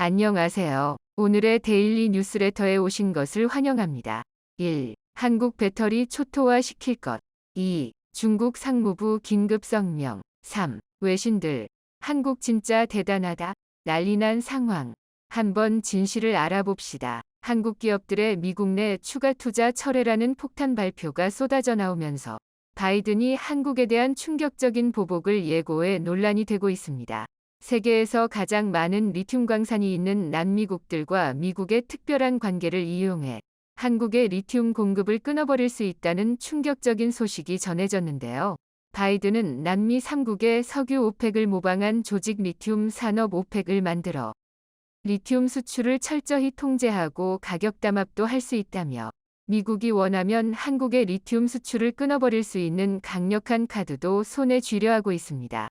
안녕하세요. 오늘의 데일리 뉴스레터에 오신 것을 환영합니다. 1. 한국 배터리 초토화 시킬 것. 2. 중국 상무부 긴급 성명. 3. 외신들. 한국 진짜 대단하다. 난리난 상황. 한번 진실을 알아봅시다. 한국 기업들의 미국 내 추가 투자 철회라는 폭탄 발표가 쏟아져 나오면서 바이든이 한국에 대한 충격적인 보복을 예고해 논란이 되고 있습니다. 세계에서 가장 많은 리튬 광산이 있는 남미국들과 미국의 특별한 관계를 이용해 한국의 리튬 공급을 끊어버릴 수 있다는 충격적인 소식이 전해졌는데요. 바이든은 남미 3국의 석유 오펙을 모방한 조직 리튬 산업 오펙을 만들어 리튬 수출을 철저히 통제하고 가격 담합도 할 수 있다며 미국이 원하면 한국의 리튬 수출을 끊어버릴 수 있는 강력한 카드도 손에 쥐려 하고 있습니다.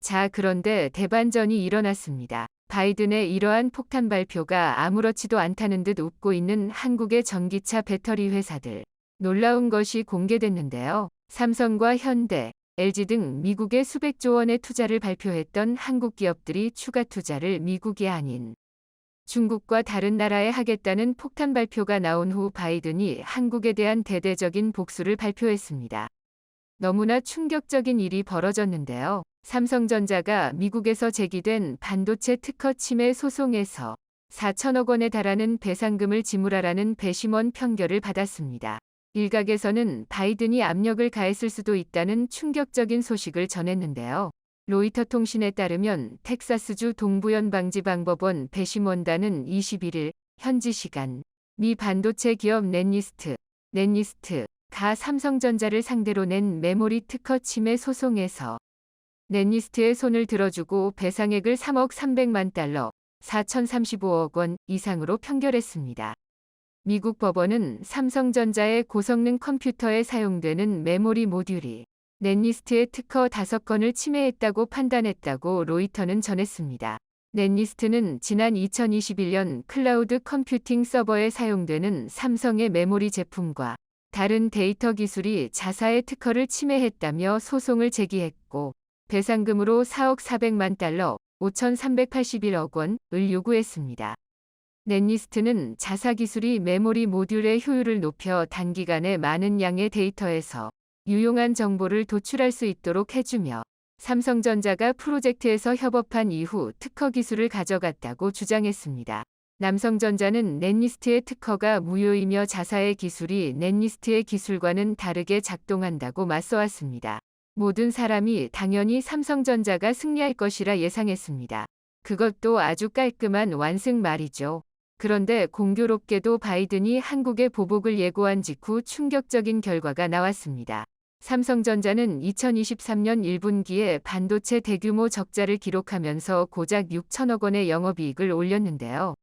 자, 그런데 대반전이 일어났습니다. 바이든의 이러한 폭탄 발표가 아무렇지도 않다는 듯 웃고 있는 한국의 전기차 배터리 회사들. 놀라운 것이 공개됐는데요. 삼성과 현대, LG 등 미국의 수백조 원의 투자를 발표했던 한국 기업들이 추가 투자를 미국이 아닌 중국과 다른 나라에 하겠다는 폭탄 발표가 나온 후 바이든이 한국에 대한 대대적인 복수를 발표했습니다. 너무나 충격적인 일이 벌어졌는데요. 삼성전자가 미국에서 제기된 반도체 특허 침해 소송에서 4천억 원에 달하는 배상금을 지불하라는 배심원 판결을 받았습니다. 일각에서는 바이든이 압력을 가했을 수도 있다는 충격적인 소식을 전했는데요. 로이터 통신에 따르면 텍사스주 동부연방지방법원 배심원단은 21일 현지 시간 미 반도체 기업 넷리스트가 삼성전자를 상대로 낸 메모리 특허 침해 소송에서 넷리스트의 손을 들어주고 배상액을 3억 300만 달러, 4,035억 원 이상으로 판결했습니다. 미국 법원은 삼성전자의 고성능 컴퓨터에 사용되는 메모리 모듈이 넷리스트의 특허 5건을 침해했다고 판단했다고 로이터는 전했습니다. 넷리스트는 지난 2021년 클라우드 컴퓨팅 서버에 사용되는 삼성의 메모리 제품과 다른 데이터 기술이 자사의 특허를 침해했다며 소송을 제기했고 배상금으로 4억 400만 달러, 5,381억 원을 요구했습니다. 넷리스트는 자사 기술이 메모리 모듈의 효율을 높여 단기간에 많은 양의 데이터에서 유용한 정보를 도출할 수 있도록 해주며 삼성전자가 프로젝트에서 협업한 이후 특허 기술을 가져갔다고 주장했습니다. 남성전자는 넷리스트의 특허가 무효이며 자사의 기술이 넷리스트의 기술과는 다르게 작동한다고 맞서왔습니다. 모든 사람이 당연히 삼성전자가 승리할 것이라 예상했습니다. 그것도 아주 깔끔한 완승 말이죠. 그런데 공교롭게도 바이든이 한국의 보복을 예고한 직후 충격적인 결과가 나왔습니다. 삼성전자는 2023년 1분기에 반도체 대규모 적자를 기록하면서 고작 6천억 원의 영업이익을 올렸는데요.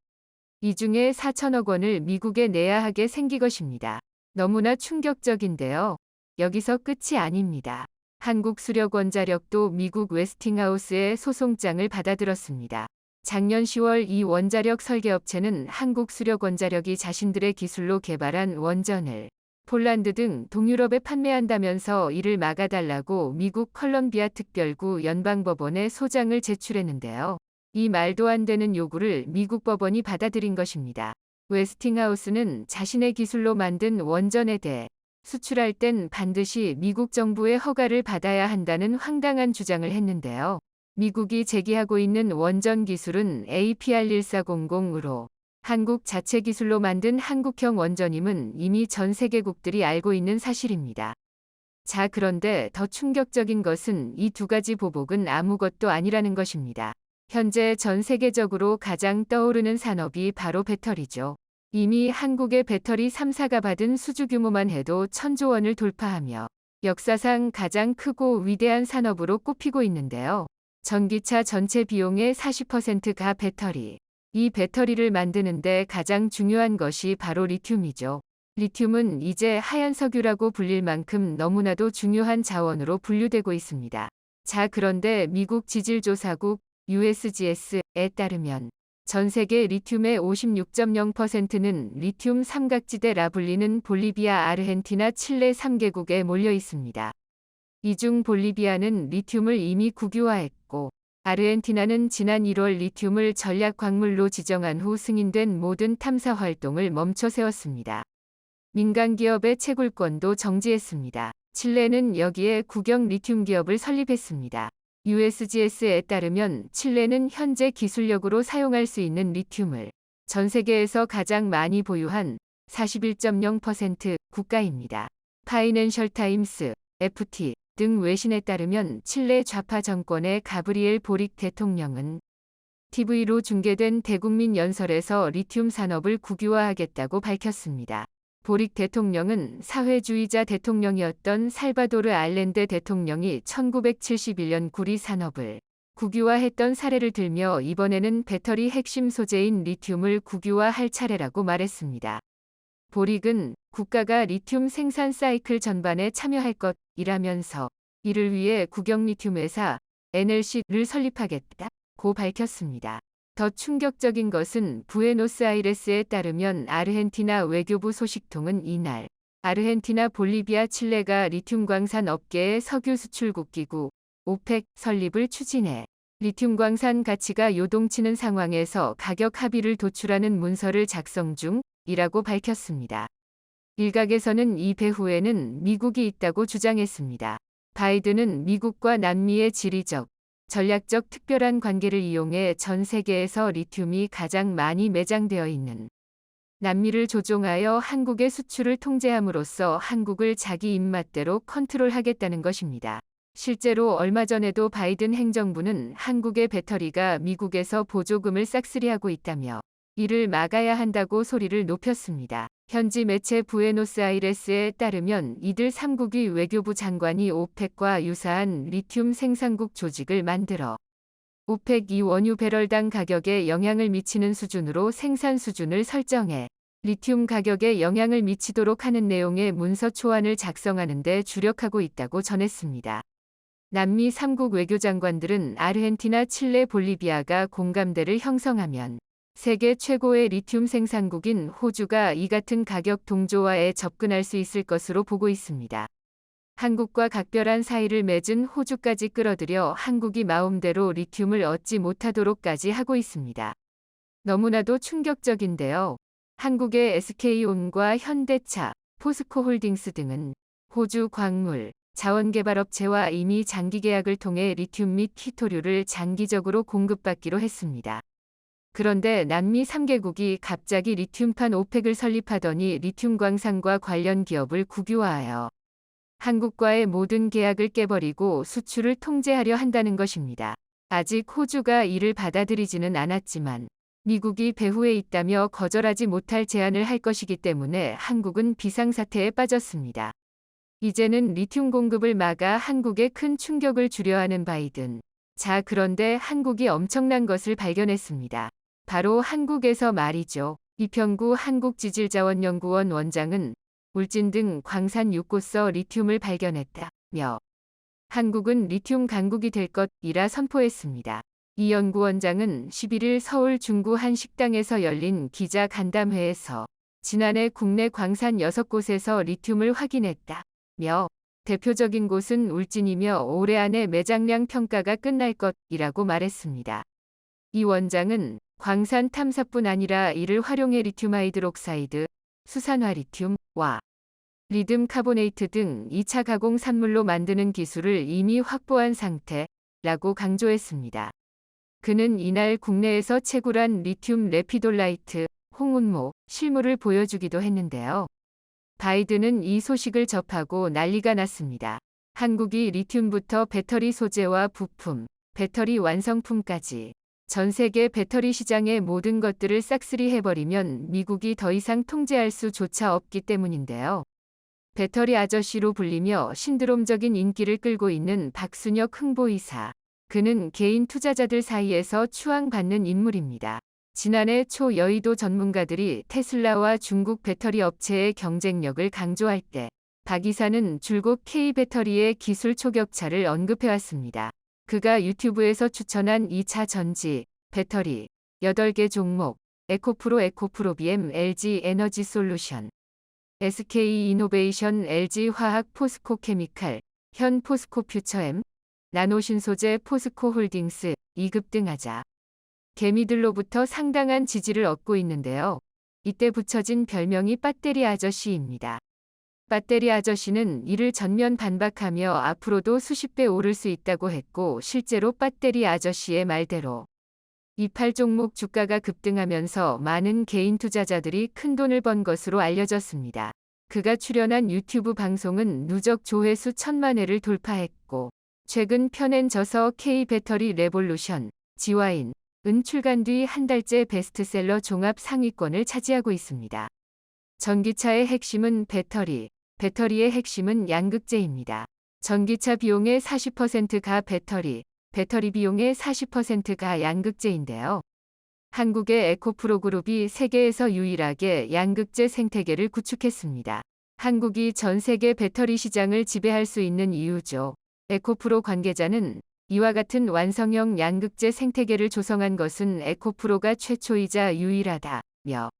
이 중에 4천억 원을 미국에 내야 하게 생긴 것입니다. 너무나 충격적인데요. 여기서 끝이 아닙니다. 한국수력원자력도 미국 웨스팅하우스의 소송장을 받아들었습니다. 작년 10월 이 원자력 설계업체는 한국수력원자력이 자신들의 기술로 개발한 원전을 폴란드 등 동유럽에 판매한다면서 이를 막아달라고 미국 컬럼비아 특별구 연방법원에 소장을 제출했는데요. 이 말도 안 되는 요구를 미국 법원이 받아들인 것입니다. 웨스팅하우스는 자신의 기술로 만든 원전에 대해 수출할 땐 반드시 미국 정부의 허가를 받아야 한다는 황당한 주장을 했는데요. 미국이 제기하고 있는 원전 기술은 APR1400으로 한국 자체 기술로 만든 한국형 원전임은 이미 전 세계국들이 알고 있는 사실입니다. 자, 그런데 더 충격적인 것은 이 두 가지 보복은 아무것도 아니라는 것입니다. 현재 전 세계적으로 가장 떠오르는 산업이 바로 배터리죠. 이미 한국의 배터리 3사가 받은 수주 규모만 해도 1,000조 원을 돌파하며 역사상 가장 크고 위대한 산업으로 꼽히고 있는데요. 전기차 전체 비용의 40%가 배터리. 이 배터리를 만드는데 가장 중요한 것이 바로 리튬이죠. 리튬은 이제 하얀 석유라고 불릴 만큼 너무나도 중요한 자원으로 분류되고 있습니다. 자, 그런데 미국 지질조사국 USGS에 따르면 전 세계 리튬의 56.0%는 리튬 삼각지대라 불리는 볼리비아, 아르헨티나, 칠레 3개국에 몰려 있습니다. 이 중 볼리비아는 리튬을 이미 국유화했고 아르헨티나는 지난 1월 리튬을 전략 광물로 지정한 후 승인된 모든 탐사 활동을 멈춰 세웠습니다. 민간 기업의 채굴권도 정지했습니다. 칠레는 여기에 국영 리튬 기업을 설립했습니다. USGS에 따르면 칠레는 현재 기술력으로 사용할 수 있는 리튬을 전 세계에서 가장 많이 보유한 41.0% 국가입니다. 파이낸셜 타임스, FT 등 외신에 따르면 칠레 좌파 정권의 가브리엘 보릭 대통령은 TV로 중계된 대국민 연설에서 리튬 산업을 국유화하겠다고 밝혔습니다. 보릭 대통령은 사회주의자 대통령이었던 살바도르 알렌데 대통령이 1971년 구리 산업을 국유화했던 사례를 들며 이번에는 배터리 핵심 소재인 리튬을 국유화할 차례라고 말했습니다. 보릭은 국가가 리튬 생산 사이클 전반에 참여할 것이라면서 이를 위해 국영 리튬 회사 NLC를 설립하겠다고 밝혔습니다. 더 충격적인 것은 부에노스아이레스에 따르면 아르헨티나 외교부 소식통은 이날 아르헨티나, 볼리비아, 칠레가 리튬 광산 업계의 석유 수출국 기구 오펙 설립을 추진해 리튬 광산 가치가 요동치는 상황에서 가격 합의를 도출하는 문서를 작성 중이라고 밝혔습니다. 일각에서는 이 배후에는 미국이 있다고 주장했습니다. 바이든은 미국과 남미의 지리적, 전략적 특별한 관계를 이용해 전 세계에서 리튬이 가장 많이 매장되어 있는 남미를 조종하여 한국의 수출을 통제함으로써 한국을 자기 입맛대로 컨트롤하겠다는 것입니다. 실제로 얼마 전에도 바이든 행정부는 한국의 배터리가 미국에서 보조금을 싹쓸이하고 있다며 이를 막아야 한다고 소리를 높였습니다. 현지 매체 부에노스아이레스에 따르면 이들 3국의 외교부 장관이 오펙과 유사한 리튬 생산국 조직을 만들어 오펙이 원유 배럴당 가격에 영향을 미치는 수준으로 생산 수준을 설정해 리튬 가격에 영향을 미치도록 하는 내용의 문서 초안을 작성하는 데 주력하고 있다고 전했습니다. 남미 3국 외교장관들은 아르헨티나, 칠레, 볼리비아가 공감대를 형성하면 세계 최고의 리튬 생산국인 호주가 이 같은 가격 동조화에 접근할 수 있을 것으로 보고 있습니다. 한국과 각별한 사이를 맺은 호주까지 끌어들여 한국이 마음대로 리튬을 얻지 못하도록까지 하고 있습니다. 너무나도 충격적인데요. 한국의 SK온과 현대차, 포스코홀딩스 등은 호주 광물, 자원개발업체와 이미 장기 계약을 통해 리튬 및 희토류를 장기적으로 공급받기로 했습니다. 그런데 남미 3개국이 갑자기 리튬판 오펙을 설립하더니 리튬 광산과 관련 기업을 국유화하여 한국과의 모든 계약을 깨버리고 수출을 통제하려 한다는 것입니다. 아직 호주가 이를 받아들이지는 않았지만 미국이 배후에 있다며 거절하지 못할 제안을 할 것이기 때문에 한국은 비상사태에 빠졌습니다. 이제는 리튬 공급을 막아 한국에 큰 충격을 주려 하는 바이든. 자, 그런데 한국이 엄청난 것을 발견했습니다. 바로 한국에서 말이죠. 이평구 한국지질자원연구원 원장은 울진 등 광산 6곳서 리튬을 발견했다며 한국은 리튬 강국이 될 것이라 선포했습니다. 이 연구원장은 11일 서울 중구 한 식당에서 열린 기자 간담회에서 지난해 국내 광산 6곳에서 리튬을 확인했다며 대표적인 곳은 울진이며 올해 안에 매장량 평가가 끝날 것이라고 말했습니다. 이 원장은 광산 탐사뿐 아니라 이를 활용해 리튬 하이드록사이드, 수산화 리튬과 리듬 카보네이트 등 2차 가공 산물로 만드는 기술을 이미 확보한 상태라고 강조했습니다. 그는 이날 국내에서 채굴한 리튬 레피돌라이트, 홍운모, 실물을 보여주기도 했는데요. 바이든은 이 소식을 접하고 난리가 났습니다. 한국이 리튬부터 배터리 소재와 부품, 배터리 완성품까지 전 세계 배터리 시장의 모든 것들을 싹쓸이 해버리면 미국이 더 이상 통제할 수조차 없기 때문인데요. 배터리 아저씨로 불리며 신드롬적인 인기를 끌고 있는 박순혁 흥보이사. 그는 개인 투자자들 사이에서 추앙받는 인물입니다. 지난해 초 여의도 전문가들이 테슬라와 중국 배터리 업체의 경쟁력을 강조할 때 박 이사는 줄곧 K배터리의 기술 초격차를 언급해왔습니다. 그가 유튜브에서 추천한 2차 전지, 배터리, 8개 종목, 에코프로, 에코프로비엠, LG 에너지솔루션, SK이노베이션, LG화학, 포스코케미칼, 현 포스코퓨처엠, 나노신소재 포스코홀딩스, 2급 등 하자. 개미들로부터 상당한 지지를 얻고 있는데요. 이때 붙여진 별명이 배터리 아저씨입니다. 배터리 아저씨는 이를 전면 반박하며 앞으로도 수십 배 오를 수 있다고 했고, 실제로 배터리 아저씨의 말대로 이팔 종목 주가가 급등하면서 많은 개인 투자자들이 큰돈을 번 것으로 알려졌습니다. 그가 출연한 유튜브 방송은 누적 조회수 1000만 회를 돌파했고, 최근 펴낸 저서 K-배터리 레볼루션, 지와인, 은 출간 뒤 한 달째 베스트셀러 종합 상위권을 차지하고 있습니다. 전기차의 핵심은 배터리, 배터리의 핵심은 양극재입니다. 전기차 비용의 40%가 배터리, 배터리 비용의 40%가 양극재인데요. 한국의 에코프로 그룹이 세계에서 유일하게 양극재 생태계를 구축했습니다. 한국이 전 세계 배터리 시장을 지배할 수 있는 이유죠. 에코프로 관계자는 이와 같은 완성형 양극재 생태계를 조성한 것은 에코프로가 최초이자 유일하다며,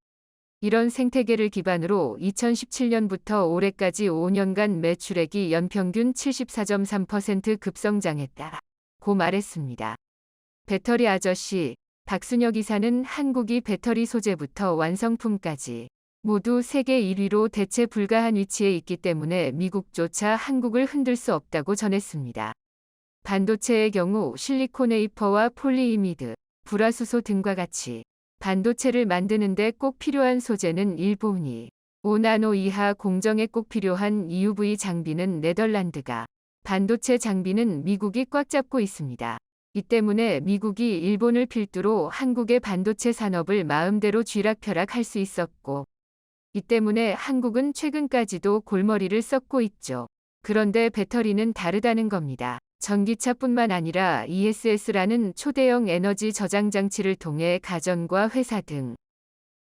이런 생태계를 기반으로 2017년부터 올해까지 5년간 매출액이 연평균 74.3% 급성장했다고 말했습니다. 배터리 아저씨 박순혁 이사는 한국이 배터리 소재부터 완성품까지 모두 세계 1위로 대체 불가한 위치에 있기 때문에 미국조차 한국을 흔들 수 없다고 전했습니다. 반도체의 경우 실리콘 웨이퍼와 폴리이미드, 불화수소 등과 같이 반도체를 만드는데 꼭 필요한 소재는 일본이, 5나노 이하 공정에 꼭 필요한 EUV 장비는 네덜란드가, 반도체 장비는 미국이 꽉 잡고 있습니다. 이 때문에 미국이 일본을 필두로 한국의 반도체 산업을 마음대로 쥐락펴락할 수 있었고, 이 때문에 한국은 최근까지도 골머리를 썩고 있죠. 그런데 배터리는 다르다는 겁니다. 전기차뿐만 아니라 ESS라는 초대형 에너지 저장 장치를 통해 가정과 회사 등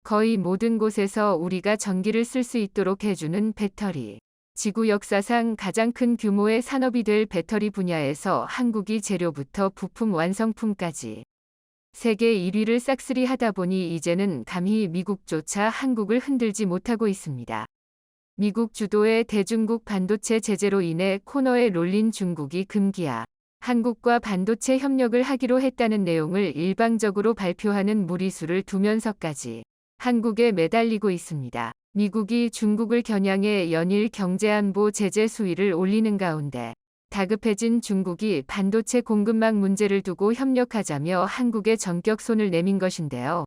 거의 모든 곳에서 우리가 전기를 쓸 수 있도록 해주는 배터리. 지구 역사상 가장 큰 규모의 산업이 될 배터리 분야에서 한국이 재료부터 부품 완성품까지 세계 1위를 싹쓸이 하다 보니 이제는 감히 미국조차 한국을 흔들지 못하고 있습니다. 미국 주도의 대중국 반도체 제재로 인해 코너에 롤린 중국이 금기야 한국과 반도체 협력을 하기로 했다는 내용을 일방적으로 발표하는 무리수를 두면서까지 한국에 매달리고 있습니다. 미국이 중국을 겨냥해 연일 경제안보 제재 수위를 올리는 가운데 다급해진 중국이 반도체 공급망 문제를 두고 협력하자며 한국에 전격 손을 내민 것인데요.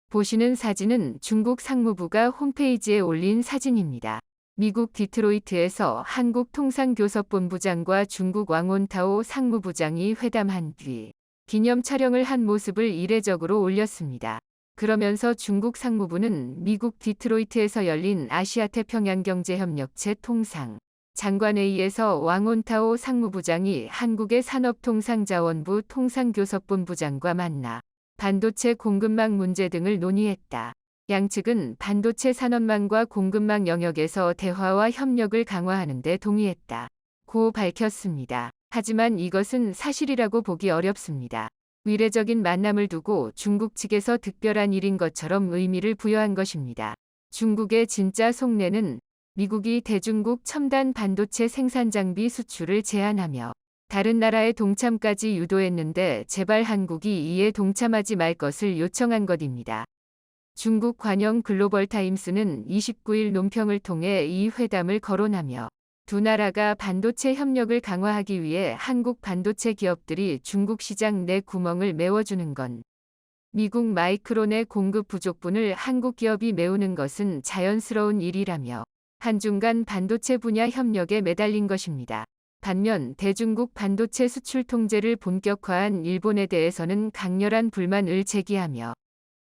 보시는 사진은 중국 상무부가 홈페이지에 올린 사진입니다. 미국 디트로이트에서 한국통상교섭본부장과 중국 왕원타오 상무부장이 회담한 뒤 기념 촬영을 한 모습을 이례적으로 올렸습니다. 그러면서 중국 상무부는 미국 디트로이트에서 열린 아시아태평양경제협력체 통상 장관회의에서 왕원타오 상무부장이 한국의 산업통상자원부 통상교섭본부장과 만나 반도체 공급망 문제 등을 논의했다. 양측은 반도체 산업망과 공급망 영역에서 대화와 협력을 강화하는 데 동의했다고 밝혔습니다. 하지만 이것은 사실이라고 보기 어렵습니다. 위례적인 만남을 두고 중국 측에서 특별한 일인 것처럼 의미를 부여한 것입니다. 중국의 진짜 속내는 미국이 대중국 첨단 반도체 생산 장비 수출을 제한하며 다른 나라의 동참까지 유도했는데 제발 한국이 이에 동참하지 말 것을 요청한 것입니다. 중국 관영 글로벌타임스는 29일 논평을 통해 이 회담을 거론하며 두 나라가 반도체 협력을 강화하기 위해 한국 반도체 기업들이 중국 시장 내 구멍을 메워주는 건 미국 마이크론의 공급 부족분을 한국 기업이 메우는 것은 자연스러운 일이라며 한중 간 반도체 분야 협력에 매달린 것입니다. 반면 대중국 반도체 수출 통제를 본격화한 일본에 대해서는 강렬한 불만을 제기하며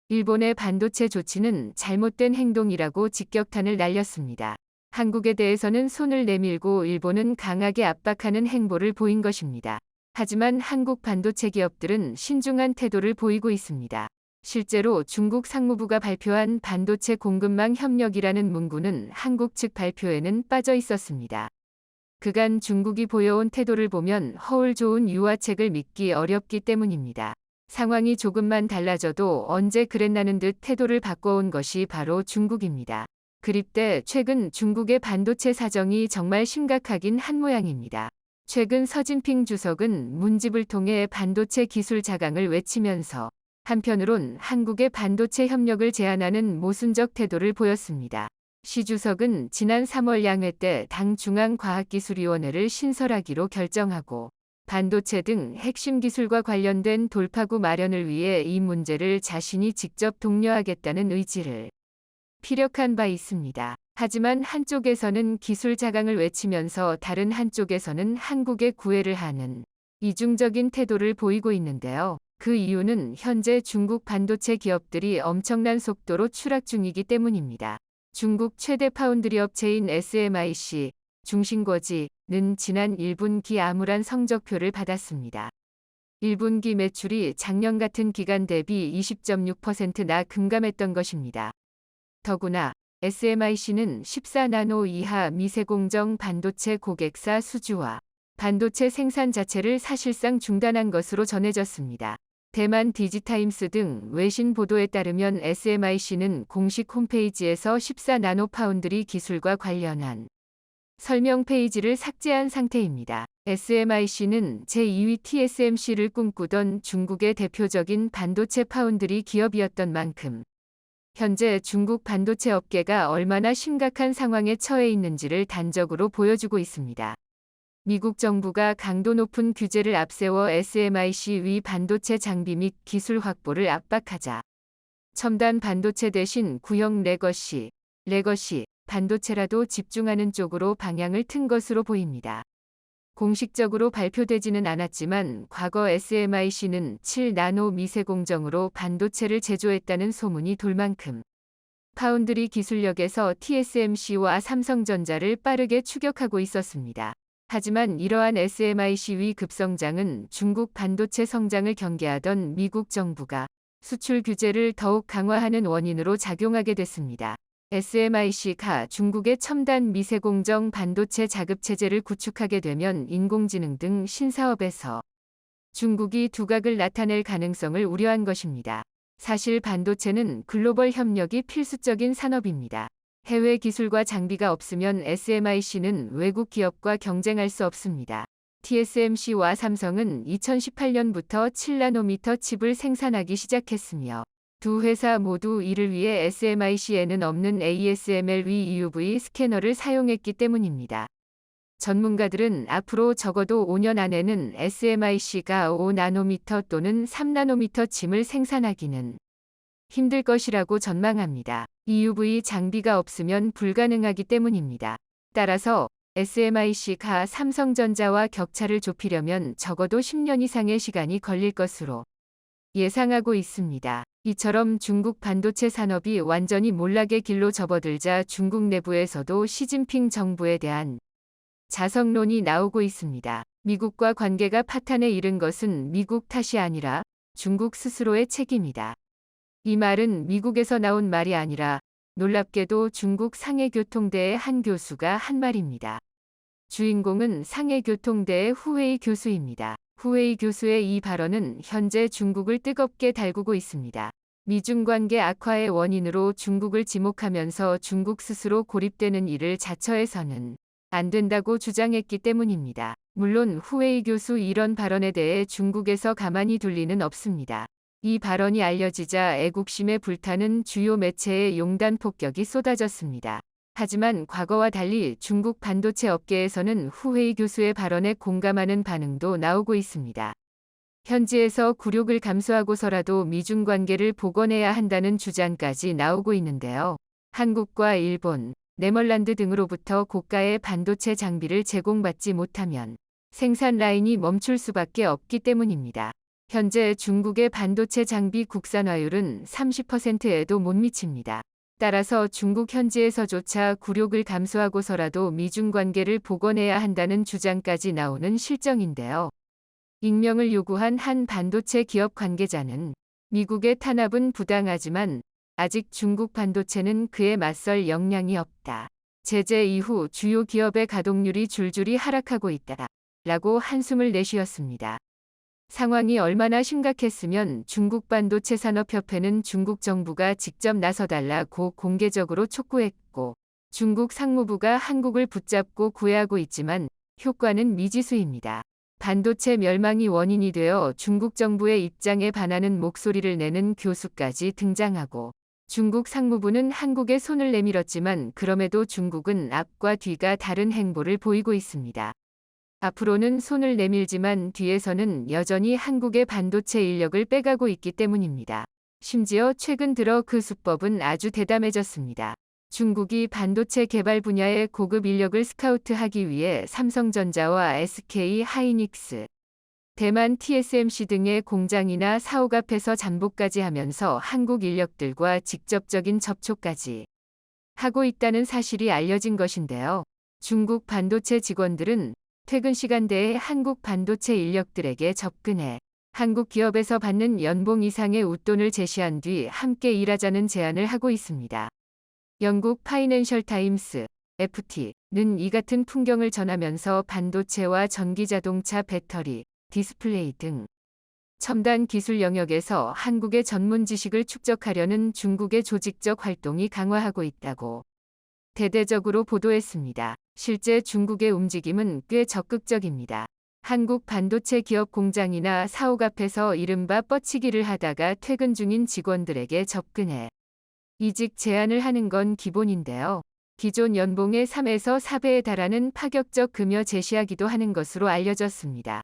일본의 반도체 조치는 잘못된 행동이라고 직격탄을 날렸습니다. 한국에 대해서는 손을 내밀고 일본은 강하게 압박하는 행보를 보인 것입니다. 하지만 한국 반도체 기업들은 신중한 태도를 보이고 있습니다. 실제로 중국 상무부가 발표한 반도체 공급망 협력이라는 문구는 한국 측 발표에는 빠져 있었습니다. 그간 중국이 보여온 태도를 보면 허울 좋은 유화책을 믿기 어렵기 때문입니다. 상황이 조금만 달라져도 언제 그랬나는 듯 태도를 바꿔온 것이 바로 중국입니다. 그립대 최근 중국의 반도체 사정이 정말 심각하긴 한 모양입니다. 최근 서진핑 주석은 문집을 통해 반도체 기술 자강을 외치면서 한편으론 한국의 반도체 협력을 제안하는 모순적 태도를 보였습니다. 시 주석은 지난 3월 양회 때 당 중앙과학기술위원회를 신설하기로 결정하고 반도체 등 핵심 기술과 관련된 돌파구 마련을 위해 이 문제를 자신이 직접 독려하겠다는 의지를 피력한 바 있습니다. 하지만 한쪽에서는 기술 자강을 외치면서 다른 한쪽에서는 한국에 구애를 하는 이중적인 태도를 보이고 있는데요. 그 이유는 현재 중국 반도체 기업들이 엄청난 속도로 추락 중이기 때문입니다. 중국 최대 파운드리 업체인 SMIC 중심거지는 지난 1분기 암울한 성적표를 받았습니다. 1분기 매출이 작년 같은 기간 대비 20.6%나 급감했던 것입니다. 더구나 SMIC는 14나노 이하 미세공정 반도체 고객사 수주와 반도체 생산 자체를 사실상 중단한 것으로 전해졌습니다. 대만 디지타임스 등 외신 보도에 따르면 SMIC는 공식 홈페이지에서 14나노 파운드리 기술과 관련한 설명 페이지를 삭제한 상태입니다. SMIC는 제2위 TSMC를 꿈꾸던 중국의 대표적인 반도체 파운드리 기업이었던 만큼 현재 중국 반도체 업계가 얼마나 심각한 상황에 처해 있는지를 단적으로 보여주고 있습니다. 미국 정부가 강도 높은 규제를 앞세워 SMIC 위 반도체 장비 및 기술 확보를 압박하자 첨단 반도체 대신 구형 레거시 반도체라도 집중하는 쪽으로 방향을 튼 것으로 보입니다. 공식적으로 발표되지는 않았지만 과거 SMIC는 7나노 미세공정으로 반도체를 제조했다는 소문이 돌 만큼 파운드리 기술력에서 TSMC와 삼성전자를 빠르게 추격하고 있었습니다. 하지만 이러한 SMIC 위 급성장은 중국 반도체 성장을 경계하던 미국 정부가 수출 규제를 더욱 강화하는 원인으로 작용하게 됐습니다. SMIC가 중국의 첨단 미세공정 반도체 자급체제를 구축하게 되면 인공지능 등 신사업에서 중국이 두각을 나타낼 가능성을 우려한 것입니다. 사실 반도체는 글로벌 협력이 필수적인 산업입니다. 해외 기술과 장비가 없으면 SMIC는 외국 기업과 경쟁할 수 없습니다. TSMC와 삼성은 2018년부터 7나노미터 칩을 생산하기 시작했으며 두 회사 모두 이를 위해 SMIC에는 없는 ASML 위 EUV 스캐너를 사용했기 때문입니다. 전문가들은 앞으로 적어도 5년 안에는 SMIC가 5나노미터 또는 3나노미터 칩을 생산하기는 힘들 것이라고 전망합니다. EUV 장비가 없으면 불가능하기 때문입니다. 따라서 SMIC가 삼성전자와 격차를 좁히려면 적어도 10년 이상의 시간이 걸릴 것으로 예상하고 있습니다. 이처럼 중국 반도체 산업이 완전히 몰락의 길로 접어들자 중국 내부에서도 시진핑 정부에 대한 자성론이 나오고 있습니다. 미국과 관계가 파탄에 이른 것은 미국 탓이 아니라 중국 스스로의 책임이다. 이 말은 미국에서 나온 말이 아니라 놀랍게도 중국 상해교통대의 한 교수가 한 말입니다. 주인공은 상해교통대의 후웨이 교수입니다. 후웨이 교수의 이 발언은 현재 중국을 뜨겁게 달구고 있습니다. 미중 관계 악화의 원인으로 중국을 지목하면서 중국 스스로 고립되는 일을 자처해서는 안 된다고 주장했기 때문입니다. 물론 후웨이 교수 이런 발언에 대해 중국에서 가만히 둘 리는 없습니다. 이 발언이 알려지자 애국심에 불타는 주요 매체의 용단 폭격이 쏟아졌습니다. 하지만 과거와 달리 중국 반도체 업계에서는 후웨이 교수의 발언에 공감하는 반응도 나오고 있습니다. 현지에서 굴욕을 감수하고서라도 미중 관계를 복원해야 한다는 주장까지 나오고 있는데요. 한국과 일본, 네덜란드 등으로부터 고가의 반도체 장비를 제공받지 못하면 생산 라인이 멈출 수밖에 없기 때문입니다. 현재 중국의 반도체 장비 국산화율은 30%에도 못 미칩니다. 따라서 중국 현지에서조차 굴욕을 감수하고서라도 미중 관계를 복원해야 한다는 주장까지 나오는 실정인데요. 익명을 요구한 한 반도체 기업 관계자는 미국의 탄압은 부당하지만 아직 중국 반도체는 그에 맞설 역량이 없다. 제재 이후 주요 기업의 가동률이 줄줄이 하락하고 있다. 라고 한숨을 내쉬었습니다. 상황이 얼마나 심각했으면 중국 반도체 산업협회는 중국 정부가 직접 나서달라고 공개적으로 촉구했고 중국 상무부가 한국을 붙잡고 구애하고 있지만 효과는 미지수입니다. 반도체 멸망이 원인이 되어 중국 정부의 입장에 반하는 목소리를 내는 교수까지 등장하고 중국 상무부는 한국에 손을 내밀었지만 그럼에도 중국은 앞과 뒤가 다른 행보를 보이고 있습니다. 앞으로는 손을 내밀지만 뒤에서는 여전히 한국의 반도체 인력을 빼가고 있기 때문입니다. 심지어 최근 들어 그 수법은 아주 대담해졌습니다. 중국이 반도체 개발 분야의 고급 인력을 스카우트하기 위해 삼성전자와 SK 하이닉스, 대만 TSMC 등의 공장이나 사옥 앞에서 잠복까지 하면서 한국 인력들과 직접적인 접촉까지 하고 있다는 사실이 알려진 것인데요. 중국 반도체 직원들은 퇴근 시간대에 한국 반도체 인력들에게 접근해 한국 기업에서 받는 연봉 이상의 웃돈을 제시한 뒤 함께 일하자는 제안을 하고 있습니다. 영국 파이낸셜 타임스, FT는 이 같은 풍경을 전하면서 반도체와 전기자동차 배터리, 디스플레이 등 첨단 기술 영역에서 한국의 전문 지식을 축적하려는 중국의 조직적 활동이 강화하고 있다고 대대적으로 보도했습니다. 실제 중국의 움직임은 꽤 적극적입니다. 한국 반도체 기업 공장이나 사옥 앞에서 이른바 뻗치기를 하다가 퇴근 중인 직원들에게 접근해 이직 제안을 하는 건 기본인데요. 기존 연봉의 3에서 4배에 달하는 파격적 급여 제시하기도 하는 것으로 알려졌습니다.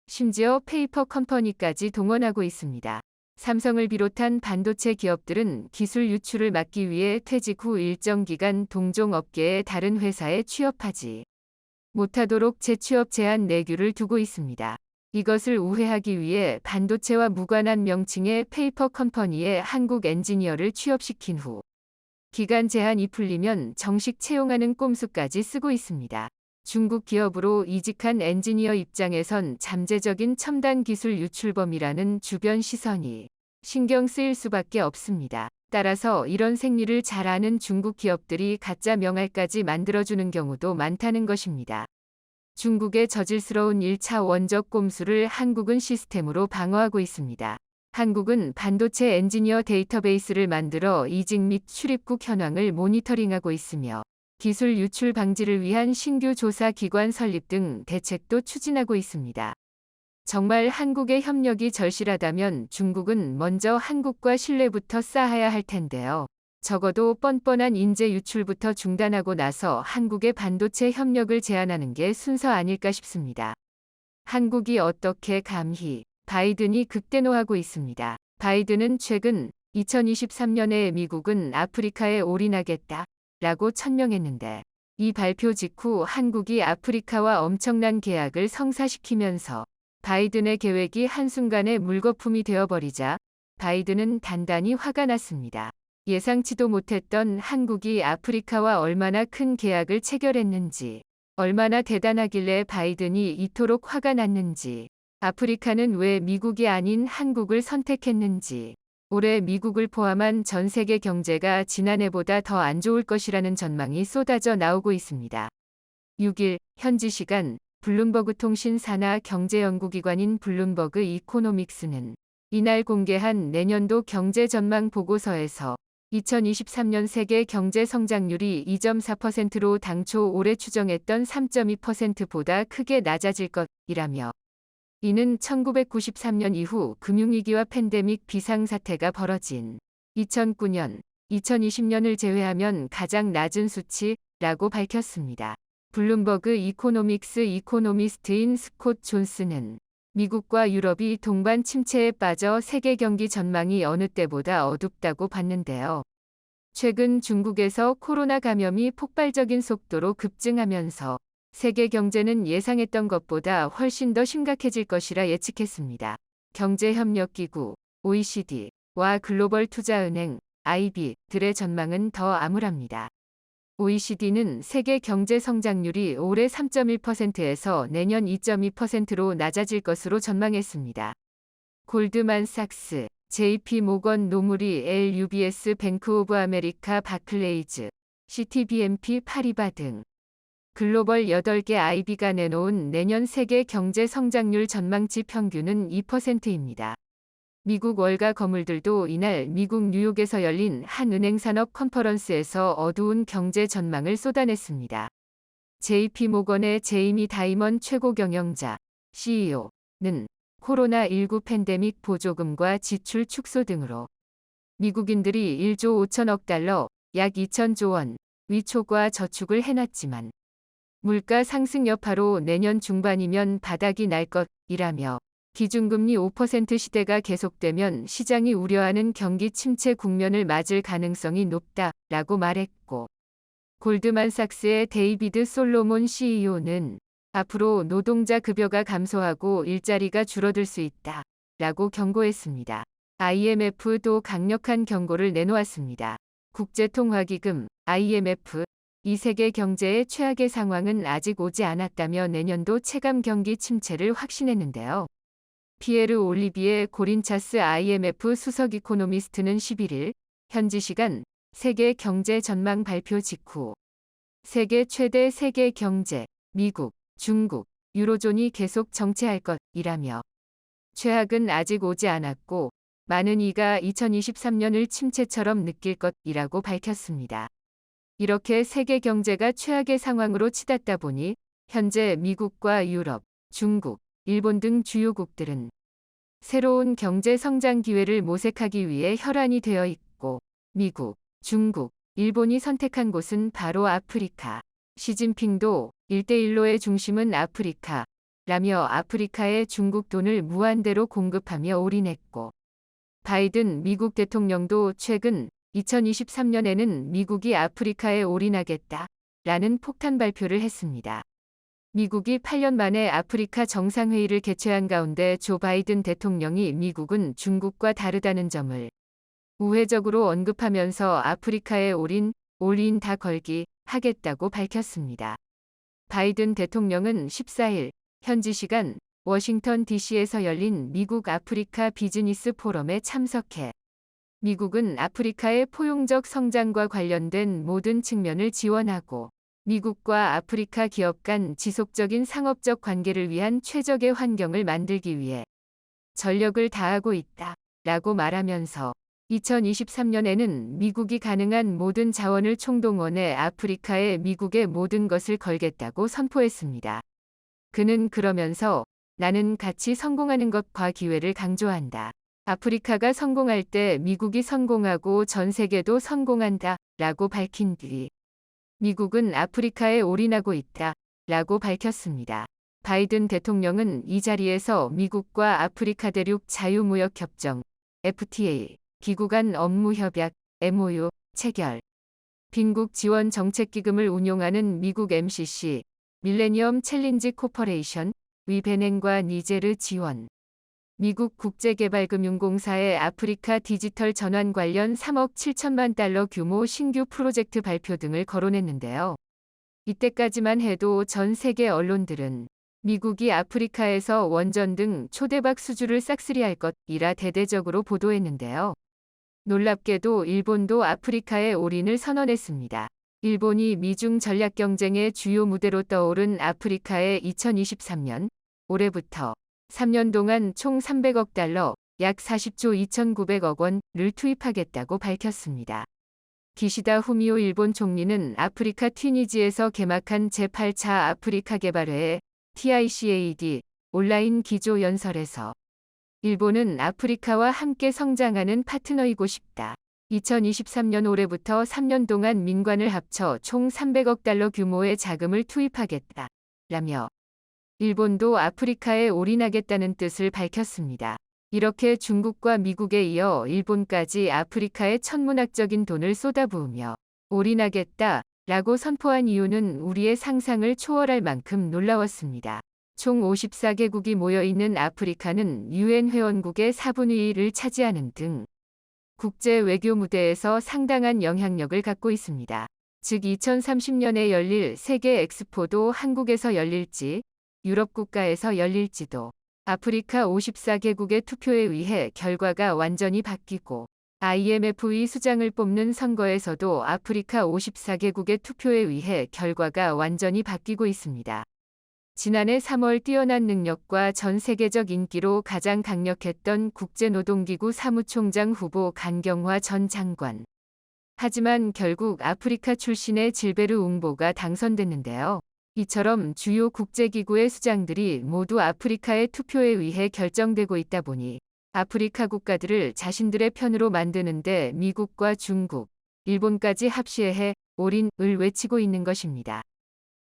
심지어 페이퍼 컴퍼니까지 동원하고 있습니다. 삼성을 비롯한 반도체 기업들은 기술 유출을 막기 위해 퇴직 후 일정 기간 동종 업계의 다른 회사에 취업하지 못하도록 재취업 제한 내규를 두고 있습니다. 이것을 우회하기 위해 반도체와 무관한 명칭의 페이퍼 컴퍼니에 한국 엔지니어를 취업시킨 후 기간 제한이 풀리면 정식 채용하는 꼼수까지 쓰고 있습니다. 중국 기업으로 이직한 엔지니어 입장에선 잠재적인 첨단 기술 유출범이라는 주변 시선이 신경 쓰일 수밖에 없습니다. 따라서 이런 생리를 잘 아는 중국 기업들이 가짜 명할까지 만들어주는 경우도 많다는 것입니다. 중국의 저질스러운 1차 원적 꼼수를 한국은 시스템으로 방어하고 있습니다. 한국은 반도체 엔지니어 데이터베이스를 만들어 이직 및 출입국 현황을 모니터링하고 있으며 기술 유출 방지를 위한 신규 조사 기관 설립 등 대책도 추진하고 있습니다. 정말 한국의 협력이 절실하다면 중국은 먼저 한국과 신뢰부터 쌓아야 할 텐데요. 적어도 뻔뻔한 인재 유출부터 중단하고 나서 한국의 반도체 협력을 제한하는 게 순서 아닐까 싶습니다. 한국이 어떻게 감히 바이든이 극대노하고 있습니다. 바이든은 최근 2023년에 미국은 아프리카에 올인하겠다 라고 천명했는데 이 발표 직후 한국이 아프리카와 엄청난 계약을 성사시키면서 바이든의 계획이 한순간에 물거품이 되어버리자 바이든은 단단히 화가 났습니다. 예상치도 못했던 한국이 아프리카와 얼마나 큰 계약을 체결했는지, 얼마나 대단하길래 바이든이 이토록 화가 났는지, 아프리카는 왜 미국이 아닌 한국을 선택했는지, 올해 미국을 포함한 전 세계 경제가 지난해보다 더 안 좋을 것이라는 전망이 쏟아져 나오고 있습니다. 6일 현지 시간 블룸버그 통신 산하 경제연구기관인 블룸버그 이코노믹스는 이날 공개한 내년도 경제 전망 보고서에서 2023년 세계 경제 성장률이 2.4%로 당초 올해 추정했던 3.2%보다 크게 낮아질 것이라며 이는 1993년 이후 금융위기와 팬데믹 비상사태가 벌어진 2009년, 2020년을 제외하면 가장 낮은 수치라고 밝혔습니다. 블룸버그 이코노믹스 이코노미스트인 스콧 존스는 미국과 유럽이 동반 침체에 빠져 세계 경기 전망이 어느 때보다 어둡다고 봤는데요. 최근 중국에서 코로나 감염이 폭발적인 속도로 급증하면서 세계 경제는 예상했던 것보다 훨씬 더 심각해질 것이라 예측했습니다. 경제협력기구 OECD와 글로벌 투자은행 IB들의 전망은 더 암울합니다. OECD는 세계 경제 성장률이 올해 3.1%에서 내년 2.2%로 낮아질 것으로 전망했습니다. 골드만삭스, JP 모건 노무리 LUBS 뱅크 오브 아메리카 바클레이즈, CTBNP 파리바 등 글로벌 8개 IB가 내놓은 내년 세계 경제 성장률 전망치 평균은 2%입니다. 미국 월가 거물들도 이날 미국 뉴욕에서 열린 한 은행 산업 컨퍼런스에서 어두운 경제 전망을 쏟아냈습니다. JP모건의 제이미 다이먼 최고 경영자 CEO는 코로나19 팬데믹 보조금과 지출 축소 등으로 미국인들이 1조 5천억 달러, 약 2천조 원 위초과 저축을 해놨지만 물가 상승 여파로 내년 중반이면 바닥이 날 것이라며 기준금리 5% 시대가 계속되면 시장이 우려하는 경기 침체 국면을 맞을 가능성이 높다라고 말했고, 골드만삭스의 데이비드 솔로몬 CEO는 앞으로 노동자 급여가 감소하고 일자리가 줄어들 수 있다라고 경고했습니다. IMF도 강력한 경고를 내놓았습니다. 국제통화기금 IMF 이 세계 경제의 최악의 상황은 아직 오지 않았다며 내년도 체감 경기 침체를 확신했는데요. 피에르 올리비에 고린차스 IMF 수석 이코노미스트는 11일 현지 시간 세계 경제 전망 발표 직후 세계 최대 세계 경제, 미국, 중국, 유로존이 계속 정체할 것이라며 최악은 아직 오지 않았고 많은 이가 2023년을 침체처럼 느낄 것이라고 밝혔습니다. 이렇게 세계 경제가 최악의 상황으로 치닫다 보니 현재 미국과 유럽, 중국, 일본 등 주요국들은 새로운 경제 성장 기회를 모색하기 위해 혈안이 되어 있고 미국, 중국, 일본이 선택한 곳은 바로 아프리카. 시진핑도 1대1로의 중심은 아프리카라며 아프리카에 중국 돈을 무한대로 공급하며 올인했고, 바이든 미국 대통령도 최근 2023년에는 미국이 아프리카에 올인하겠다라는 폭탄 발표를 했습니다. 미국이 8년 만에 아프리카 정상회의를 개최한 가운데 조 바이든 대통령이 미국은 중국과 다르다는 점을 우회적으로 언급하면서 아프리카에 올인 다 걸기 하겠다고 밝혔습니다. 바이든 대통령은 14일 현지 시간 워싱턴 DC에서 열린 미국 아프리카 비즈니스 포럼에 참석해 미국은 아프리카의 포용적 성장과 관련된 모든 측면을 지원하고 미국과 아프리카 기업 간 지속적인 상업적 관계를 위한 최적의 환경을 만들기 위해 전력을 다하고 있다라고 말하면서 2023년에는 미국이 가능한 모든 자원을 총동원해 아프리카에 미국의 모든 것을 걸겠다고 선포했습니다. 그는 그러면서 나는 같이 성공하는 것과 기회를 강조한다. 아프리카가 성공할 때 미국이 성공하고 전 세계도 성공한다 라고 밝힌 뒤 미국은 아프리카에 올인하고 있다 라고 밝혔습니다. 바이든 대통령은 이 자리에서 미국과 아프리카 대륙 자유무역협정 FTA 기구 간 업무협약 MOU 체결, 빈국 지원 정책기금을 운용하는 미국 MCC 밀레니엄 챌린지 코퍼레이션 위 베넨과 니제르 지원, 미국 국제개발금융공사의 아프리카 디지털 전환 관련 3억 7천만 달러 규모 신규 프로젝트 발표 등을 거론했는데요. 이때까지만 해도 전 세계 언론들은 미국이 아프리카에서 원전 등 초대박 수주를 싹쓸이할 것이라 대대적으로 보도했는데요. 놀랍게도 일본도 아프리카에 올인을 선언했습니다. 일본이 미중 전략 경쟁의 주요 무대로 떠오른 아프리카에 2023년 올해부터 3년 동안 총 300억 달러, 약 40조 2,900억 원을 투입하겠다고 밝혔습니다. 기시다 후미오 일본 총리는 아프리카 튀니지에서 개막한 제8차 아프리카 개발회의 TICAD 온라인 기조 연설에서 일본은 아프리카와 함께 성장하는 파트너이고 싶다. 2023년 올해부터 3년 동안 민관을 합쳐 총 300억 달러 규모의 자금을 투입하겠다. 라며 일본도 아프리카에 올인하겠다는 뜻을 밝혔습니다. 이렇게 중국과 미국에 이어 일본까지 아프리카에 천문학적인 돈을 쏟아부으며 올인하겠다 라고 선포한 이유는 우리의 상상을 초월할 만큼 놀라웠습니다. 총 54개국이 모여있는 아프리카는 UN 회원국의 4분의 1을 차지하는 등 국제 외교 무대에서 상당한 영향력을 갖고 있습니다. 즉 2030년에 열릴 세계 엑스포도 한국에서 열릴지 유럽 국가에서 열릴지도 아프리카 54개국의 투표에 의해 결과가 완전히 바뀌고 IMF 수장을 뽑는 선거에서도 아프리카 54개국의 투표에 의해 결과가 완전히 바뀌고 있습니다. 지난해 3월 뛰어난 능력과 전 세계적 인기로 가장 강력했던 국제노동기구 사무총장 후보 간경화 전 장관. 하지만 결국 아프리카 출신의 질베르 웅보가 당선됐는데요. 이처럼 주요 국제기구의 수장들이 모두 아프리카의 투표에 의해 결정되고 있다 보니 아프리카 국가들을 자신들의 편으로 만드는데 미국과 중국, 일본까지 합시해 올인을 외치고 있는 것입니다.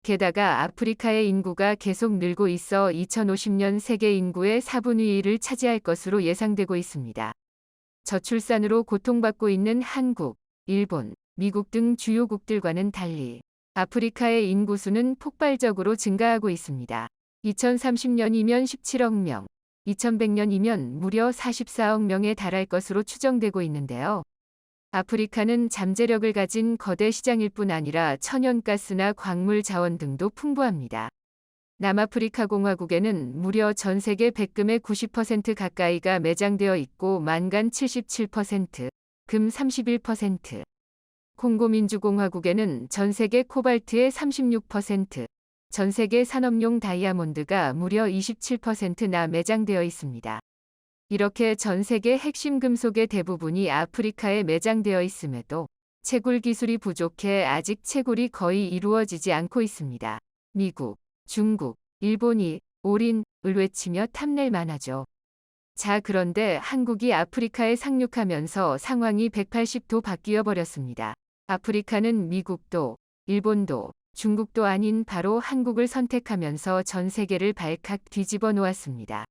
게다가 아프리카의 인구가 계속 늘고 있어 2050년 세계 인구의 4분의 1을 차지할 것으로 예상되고 있습니다. 저출산으로 고통받고 있는 한국, 일본, 미국 등 주요국들과는 달리 아프리카의 인구수는 폭발적으로 증가하고 있습니다. 2030년이면 17억 명, 2100년이면 무려 44억 명에 달할 것으로 추정되고 있는데요. 아프리카는 잠재력을 가진 거대 시장일 뿐 아니라 천연가스나 광물 자원 등도 풍부합니다. 남아프리카 공화국에는 무려 전 세계 백금의 90% 가까이가 매장되어 있고 만간 77%, 금 31%. 콩고민주공화국에는 전 세계 코발트의 36%, 전 세계 산업용 다이아몬드가 무려 27%나 매장되어 있습니다. 이렇게 전 세계 핵심 금속의 대부분이 아프리카에 매장되어 있음에도 채굴 기술이 부족해 아직 채굴이 거의 이루어지지 않고 있습니다. 미국, 중국, 일본이 올인을 외치며 탐낼 만하죠. 자, 그런데 한국이 아프리카에 상륙하면서 상황이 180도 바뀌어 버렸습니다. 아프리카는 미국도, 일본도, 중국도 아닌 바로 한국을 선택하면서 전 세계를 발칵 뒤집어 놓았습니다.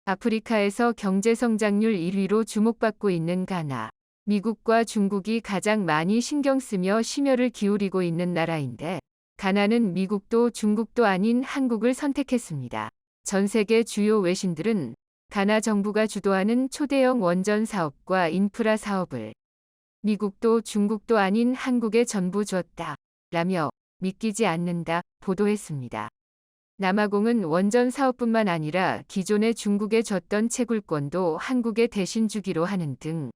아프리카에서 경제 성장률 1위로 주목받고 있는 가나, 미국과 중국이 가장 많이 신경 쓰며 심혈을 기울이고 있는 나라인데 가나는 미국도 중국도 아닌 한국을 선택했습니다. 전 세계 주요 외신들은 가나 정부가 주도하는 초대형 원전 사업과 인프라 사업을 미국도 중국도 아닌 한국에 전부 줬다 라며 믿기지 않는다 보도했습니다. 남아공은 원전 사업뿐만 아니라 기존에 중국에 줬던 채굴권도 한국에 대신 주기로 하는 등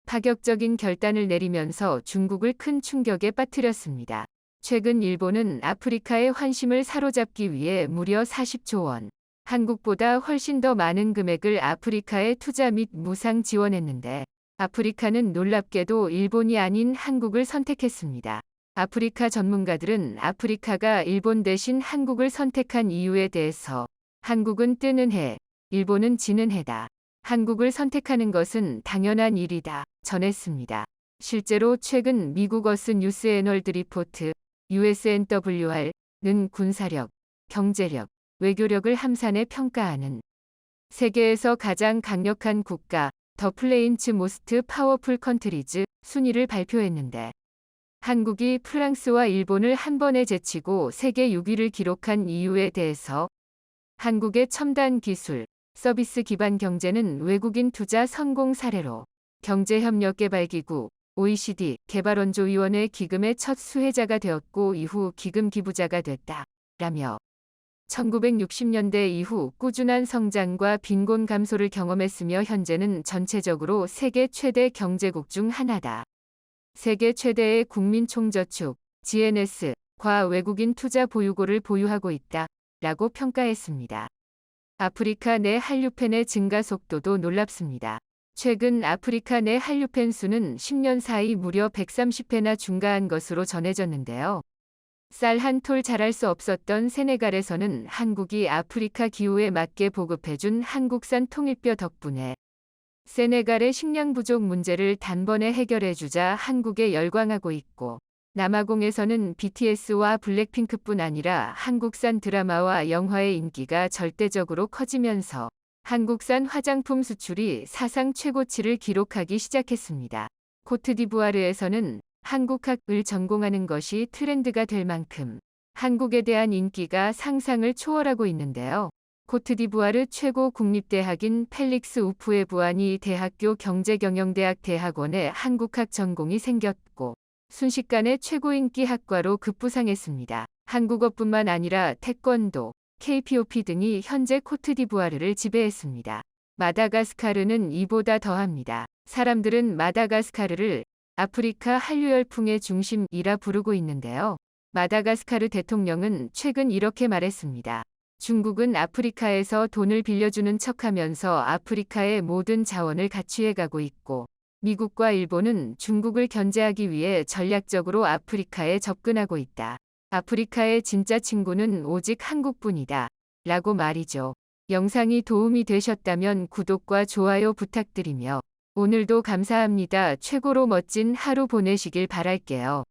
파격적인 결단을 내리면서 중국을 큰 충격에 빠뜨렸습니다. 최근 일본은 아프리카의 환심을 사로잡기 위해 무려 40조 원, 한국보다 훨씬 더 많은 금액을 아프리카에 투자 및 무상 지원했는데 아프리카는 놀랍게도 일본이 아닌 한국을 선택했습니다. 아프리카 전문가들은 아프리카가 일본 대신 한국을 선택한 이유에 대해서 한국은 뜨는 해, 일본은 지는 해다. 한국을 선택하는 것은 당연한 일이다 전했습니다. 실제로 최근 미국 어스 뉴스 애널드 리포트 USNWR는 군사력, 경제력, 외교력을 함산해 평가하는 세계에서 가장 강력한 국가 더 플레인츠 모스트 파워풀 컨트리즈 순위를 발표했는데 한국이 프랑스와 일본을 한 번에 제치고 세계 6위를 기록한 이유에 대해서 한국의 첨단 기술, 서비스 기반 경제는 외국인 투자 성공 사례로 경제협력개발기구 OECD 개발원조위원회 기금의 첫 수혜자가 되었고 이후 기금 기부자가 됐다. 라며 1960년대 이후 꾸준한 성장과 빈곤 감소를 경험했으며 현재는 전체적으로 세계 최대 경제국 중 하나다. 세계 최대의 국민총저축 GNS과 외국인 투자 보유고를 보유하고 있다. 라고 평가했습니다. 아프리카 내 한류팬의 증가 속도도 놀랍습니다. 최근 아프리카 내 한류팬 수는 10년 사이 무려 130회나 증가한 것으로 전해졌는데요. 쌀 한 톨 자랄 수 없었던 세네갈에서는 한국이 아프리카 기후에 맞게 보급해준 한국산 통일뼈 덕분에 세네갈의 식량 부족 문제를 단번에 해결해주자 한국에 열광하고 있고 남아공에서는 BTS와 블랙핑크뿐 아니라 한국산 드라마와 영화의 인기가 절대적으로 커지면서 한국산 화장품 수출이 사상 최고치를 기록하기 시작했습니다. 코트디부아르에서는 한국학을 전공하는 것이 트렌드가 될 만큼 한국에 대한 인기가 상상을 초월하고 있는데요. 코트디부아르 최고 국립대학인 펠릭스 우푸에 부안이 대학교 경제경영대학 대학원에 한국학 전공이 생겼고 순식간에 최고 인기 학과로 급부상했습니다. 한국어뿐만 아니라 태권도, K-POP 등이 현재 코트디부아르를 지배했습니다. 마다가스카르는 이보다 더합니다. 사람들은 마다가스카르를 아프리카 한류 열풍의 중심이라 부르고 있는데요. 마다가스카르 대통령은 최근 이렇게 말했습니다. 중국은 아프리카에서 돈을 빌려주는 척하면서 아프리카의 모든 자원을 가취해가고 있고 미국과 일본은 중국을 견제하기 위해 전략적으로 아프리카에 접근하고 있다. 아프리카의 진짜 친구는 오직 한국뿐이다. 라고 말이죠. 영상이 도움이 되셨다면 구독과 좋아요 부탁드리며 오늘도 감사합니다. 최고로 멋진 하루 보내시길 바랄게요.